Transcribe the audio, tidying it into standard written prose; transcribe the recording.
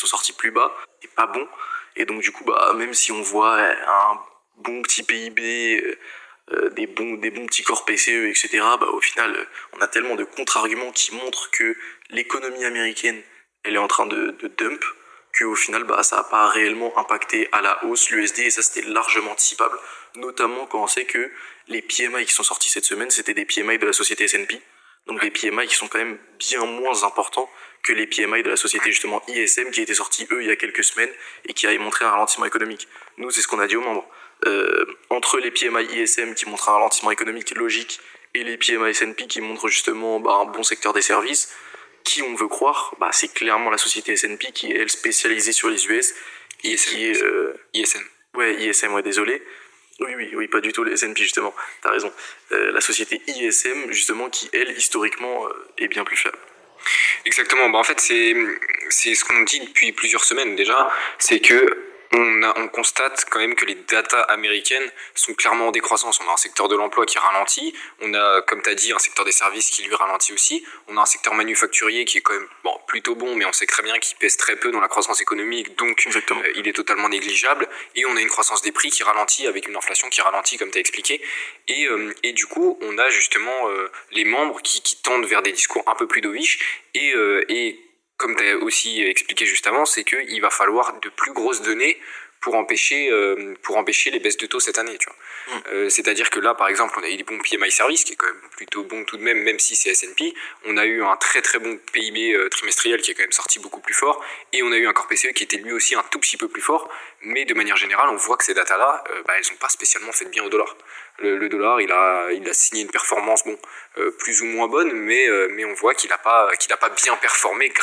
sont sortis plus bas, c'est pas bon. Et donc du coup, même si on voit un bon petit PIB, des bons petits corps PCE, etc., au final, on a tellement de contre-arguments qui montrent que l'économie américaine, elle est en train de dump, qu'au final, ça n'a pas réellement impacté à la hausse l'USD, et ça, c'était largement anticipable, notamment quand on sait que les PMI qui sont sortis cette semaine, c'était des PMI de la société S&P, donc des PMI qui sont quand même bien moins importants que les PMI de la société justement ISM qui était sorti eux il y a quelques semaines et qui avait montré un ralentissement économique. Nous, c'est ce qu'on a dit aux membres. Entre les PMI ISM qui montrent un ralentissement économique logique et les PMI S&P qui montrent justement un bon secteur des services, qui on veut croire, c'est clairement la société S&P qui est elle spécialisée sur les US et ISM, qui est ISM. Ouais, ISM, ouais, désolé. Oui, pas du tout les S&P justement, t'as raison. La société ISM justement qui elle historiquement est bien plus fiable. Exactement. En fait, c'est ce qu'on dit depuis plusieurs semaines déjà, c'est que on constate quand même que les datas américaines sont clairement en décroissance. On a un secteur de l'emploi qui ralentit, on a, comme tu as dit, un secteur des services qui lui ralentit aussi, on a un secteur manufacturier qui est quand même plutôt bon, mais on sait très bien qu'il pèse très peu dans la croissance économique, donc il est totalement négligeable, et on a une croissance des prix qui ralentit avec une inflation qui ralentit, comme tu as expliqué, et du coup, on a justement les membres qui tendent vers des discours un peu plus dovish, et comme tu as aussi expliqué juste avant, c'est qu'il va falloir de plus grosses données pour empêcher les baisses de taux cette année. Tu vois. C'est-à-dire que là, par exemple, on a eu des bons PMI service, qui est quand même plutôt bon tout de même si c'est S&P. On a eu un très très bon PIB trimestriel qui est quand même sorti beaucoup plus fort. Et on a eu un corps PCE qui était lui aussi un tout petit peu plus fort. Mais de manière générale, on voit que ces datas-là, elles n'ont pas spécialement fait de bien au dollar. Le dollar, il a signé une performance plus ou moins bonne, mais on voit qu'il n'a pas bien performé grâce